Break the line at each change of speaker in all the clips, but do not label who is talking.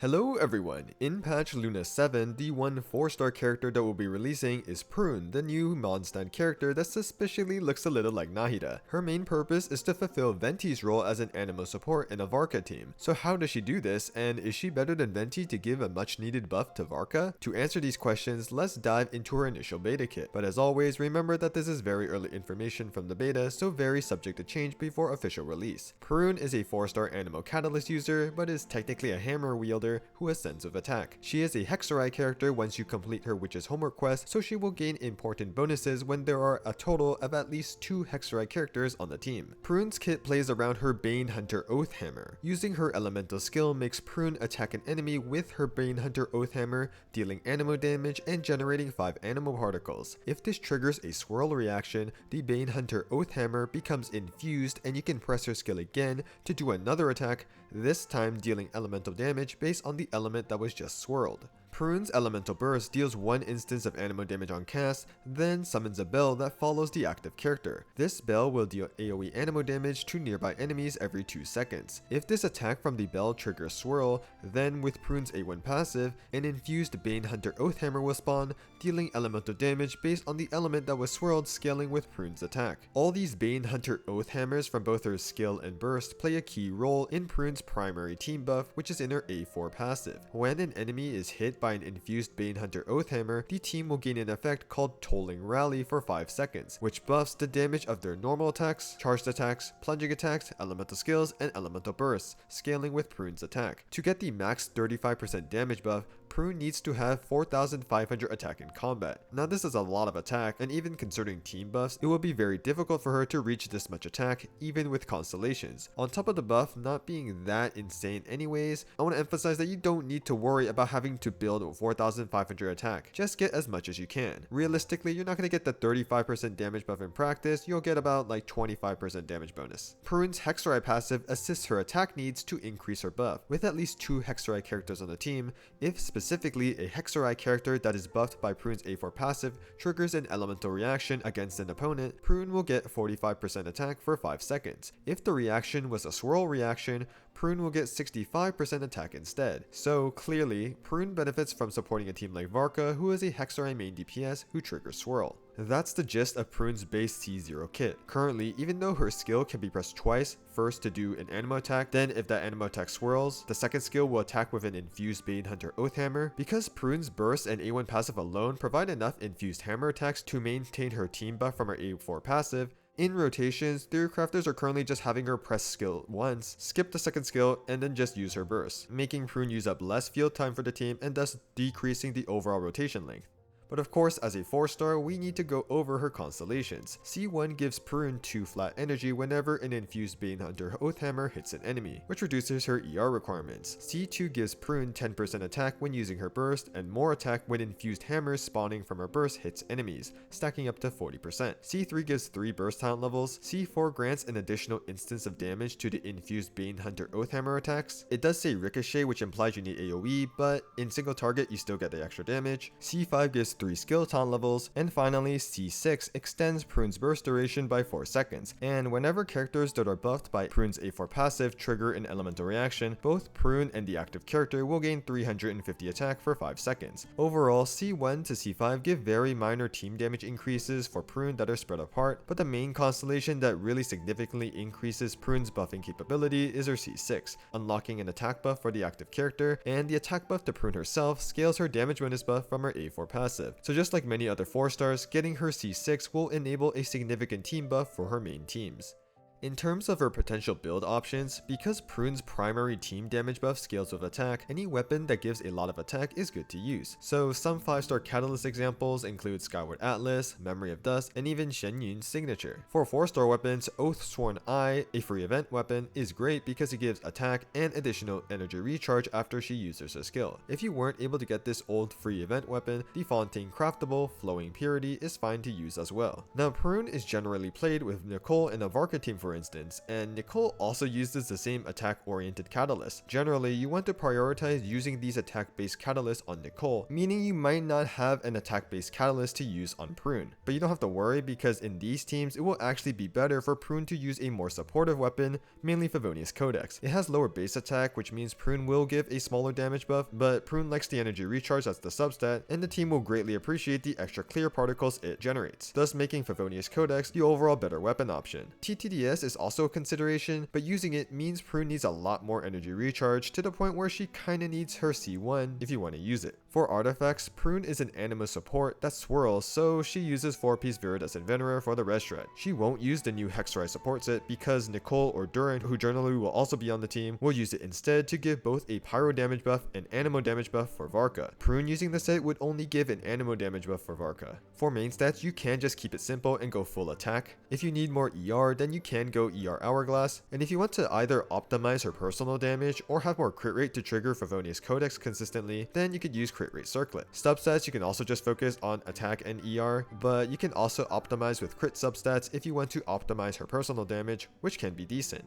Hello everyone! In patch Luna 7, the one 4-star character that will be releasing is Prune, the new Mondstadt character that suspiciously looks a little like Nahida. Her main purpose is to fulfill Venti's role as an animo support in a Varka team. So how does she do this, and is she better than Venti to give a much needed buff to Varka? To answer these questions, let's dive into her initial beta kit. But as always, remember that this is very early information from the beta, so very subject to change before official release. Prune is a 4-star animo catalyst user, but is technically a hammer wielder who has sense of attack. She is a Hexerai character once you complete her witch's homework quest, so she will gain important bonuses when there are a total of at least 2 Hexerai characters on the team. Prune's kit plays around her Bane Hunter Oath Hammer. Using her elemental skill makes Prune attack an enemy with her Bane Hunter Oath Hammer, dealing animo damage and generating 5 animo particles. If this triggers a swirl reaction, the Bane Hunter Oath Hammer becomes infused and you can press her skill again to do another attack, this time dealing elemental damage based on the element that was just swirled. Prune's elemental burst deals 1 instance of animo damage on cast, then summons a bell that follows the active character. This bell will deal AoE animo damage to nearby enemies every 2 seconds. If this attack from the bell triggers swirl, then with Prune's A1 passive, an infused Bane Hunter Oath Hammer will spawn, dealing elemental damage based on the element that was swirled, scaling with Prune's attack. All these Bane Hunter Oath Hammers from both her skill and burst play a key role in Prune's primary team buff, which is in her A4 passive. When an enemy is hit by an infused Bane Hunter Oath Hammer, the team will gain an effect called Tolling Rally for 5 seconds, which buffs the damage of their normal attacks, charged attacks, plunging attacks, elemental skills, and elemental bursts, scaling with Prune's attack. To get the max 35% damage buff, Prune needs to have 4,500 attack in combat. Now this is a lot of attack, and even considering team buffs, it will be very difficult for her to reach this much attack, even with Constellations. On top of the buff not being that insane anyways, I want to emphasize that you don't need to worry about having to build 4,500 attack. Just get as much as you can. Realistically, you're not going to get the 35% damage buff in practice, you'll get about like 25% damage bonus. Prune's Hexerai passive assists her attack needs to increase her buff. With at least 2 Hexerai characters on the team, if specifically a Hexerai character that is buffed by Prune's A4 passive triggers an elemental reaction against an opponent, Prune will get 45% attack for 5 seconds. If the reaction was a swirl reaction, Prune will get 65% attack instead. So clearly, Prune benefits from supporting a team like Varka, who is a Hexerai main DPS who triggers swirl. That's the gist of Prune's base C0 kit. Currently, even though her skill can be pressed twice, first to do an animo attack, then if that animo attack swirls, the second skill will attack with an infused Bane Hunter Oath Hammer. Because Prune's burst and A1 passive alone provide enough infused hammer attacks to maintain her team buff from her A4 passive, in rotations, Theorycrafters are currently just having her press skill once, skip the second skill, and then just use her burst, making Prune use up less field time for the team and thus decreasing the overall rotation length. But of course, as a 4-star, we need to go over her constellations. C1 gives Prune 2 flat energy whenever an infused Bane Hunter Oath Hammer hits an enemy, which reduces her ER requirements. C2 gives Prune 10% attack when using her burst, and more attack when infused hammers spawning from her burst hits enemies, stacking up to 40%. C3 gives 3 burst talent levels. C4 grants an additional instance of damage to the infused Bane Hunter Oath Hammer attacks. It does say ricochet, which implies you need AoE, but in single target you still get the extra damage. C5 gives 3 skill talent levels, and finally C6 extends Prune's burst duration by 4 seconds, and whenever characters that are buffed by Prune's A4 passive trigger an elemental reaction, both Prune and the active character will gain 350 attack for 5 seconds. Overall, C1 to C5 give very minor team damage increases for Prune that are spread apart, but the main constellation that really significantly increases Prune's buffing capability is her C6, unlocking an attack buff for the active character, and the attack buff to Prune herself scales her damage bonus buff from her A4 passive. So just like many other 4-stars, getting her C6 will enable a significant team buff for her main teams. In terms of her potential build options, because Prune's primary team damage buff scales with attack, any weapon that gives a lot of attack is good to use. So some 5-star catalyst examples include Skyward Atlas, Memory of Dust, and even Shen Yun's signature. For 4-star weapons, Oathsworn Eye, a free event weapon, is great because it gives attack and additional energy recharge after she uses her skill. If you weren't able to get this old free event weapon, the Fontaine Craftable Flowing Purity is fine to use as well. Now Prune is generally played with Nicole in a Varka team for for instance, and Nicole also uses the same attack-oriented catalyst. Generally, you want to prioritize using these attack-based catalysts on Nicole, meaning you might not have an attack-based catalyst to use on Prune. But you don't have to worry, because in these teams, it will actually be better for Prune to use a more supportive weapon, mainly Favonius Codex. It has lower base attack, which means Prune will give a smaller damage buff, but Prune likes the energy recharge as the substat, and the team will greatly appreciate the extra clear particles it generates, thus making Favonius Codex the overall better weapon option. TTDS is also a consideration, but using it means Prune needs a lot more energy recharge, to the point where she kinda needs her C1 if you want to use it. For artifacts, Prune is an anima support that swirls, so she uses 4-piece Viridescent Venerer for the red shred. She won't use the new Hexrai support set because Nicole or Durin, who generally will also be on the team, will use it instead to give both a pyro damage buff and animo damage buff for Varka. Prune using the set would only give an animo damage buff for Varka. For main stats, you can just keep it simple and go full attack. If you need more ER, then you can go ER Hourglass, and if you want to either optimize her personal damage or have more crit rate to trigger Favonius Codex consistently, then you could use crit rate Circlet. Substats, you can also just focus on attack and ER, but you can also optimize with crit substats if you want to optimize her personal damage, which can be decent.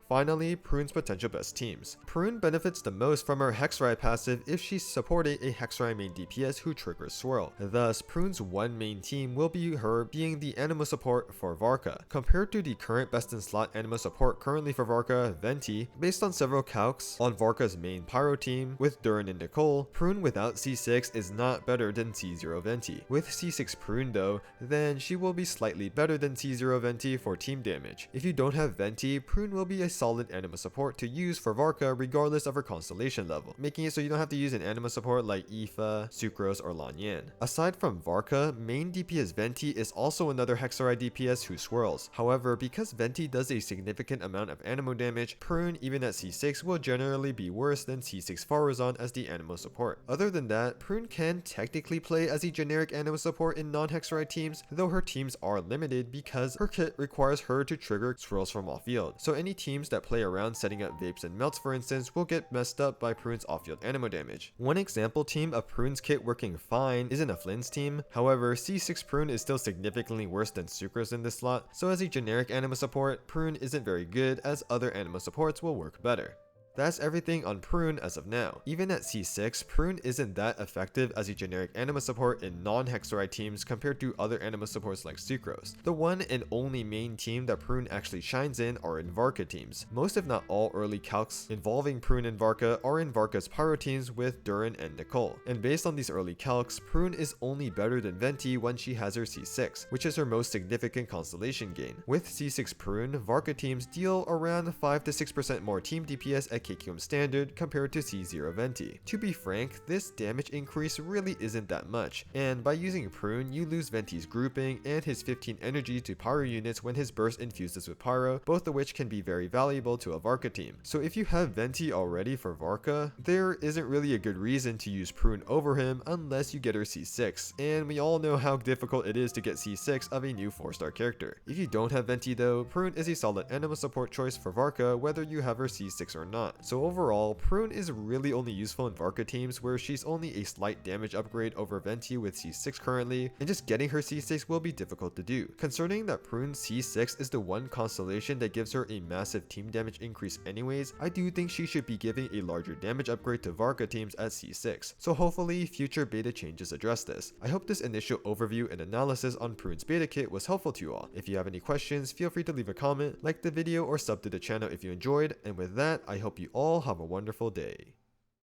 Finally, Prune's potential best teams. Prune benefits the most from her Hexrai passive if she's supporting a Hexrai main DPS who triggers Swirl. Thus, Prune's one main team will be her being the anima support for Varka. Compared to the current best in slot anima support currently for Varka, Venti, based on several calcs on Varka's main pyro team with Durin and Nicole, Prune without C6 is not better than C0 Venti. With C6 Prune though, then she will be slightly better than C0 Venti for team damage. If you don't have Venti, Prune will be a solid anima support to use for Varka regardless of her constellation level, making it so you don't have to use an anima support like Aoife, Sucrose, or Lanyan. Aside from Varka, main DPS Venti is also another Hexarai DPS who swirls. However, because Venti does a significant amount of animo damage, Prune even at C6 will generally be worse than C6 Farazan as the animo support. Other than that, Prune can technically play as a generic animo support in non-Hexarai teams, though her teams are limited because her kit requires her to trigger swirls from off-field. So any teams that play around setting up vapes and melts for instance will get messed up by Prune's off-field animo damage. One example team of Prune's kit working fine isn't a Flynn's team, however C6 Prune is still significantly worse than Sucrose in this slot, so as a generic anima support, Prune isn't very good as other anima supports will work better. That's everything on Prune as of now. Even at C6, Prune isn't that effective as a generic anima support in non-Hexarai teams compared to other anima supports like Sucrose. The one and only main team that Prune actually shines in are in Varka teams. Most if not all early calcs involving Prune and Varka are in Varka's pyro teams with Durin and Nicole. And based on these early calcs, Prune is only better than Venti when she has her C6, which is her most significant constellation gain. With C6 Prune, Varka teams deal around 5 to 6% more team DPS at KQM standard compared to C0 Venti. To be frank, this damage increase really isn't that much, and by using Prune, you lose Venti's grouping and his 15 energy to pyro units when his burst infuses with pyro, both of which can be very valuable to a Varka team. So if you have Venti already for Varka, there isn't really a good reason to use Prune over him unless you get her C6, and we all know how difficult it is to get C6 of a new 4-star character. If you don't have Venti though, Prune is a solid anima support choice for Varka whether you have her C6 or not. So overall, Prune is really only useful in Varka teams where she's only a slight damage upgrade over Venti with C6 currently, and just getting her C6 will be difficult to do. Concerning that Prune's C6 is the one constellation that gives her a massive team damage increase anyways, I do think she should be giving a larger damage upgrade to Varka teams at C6, so hopefully future beta changes address this. I hope this initial overview and analysis on Prune's beta kit was helpful to you all. If you have any questions, feel free to leave a comment, like the video, or sub to the channel if you enjoyed, and with that, I hope you all have a wonderful day.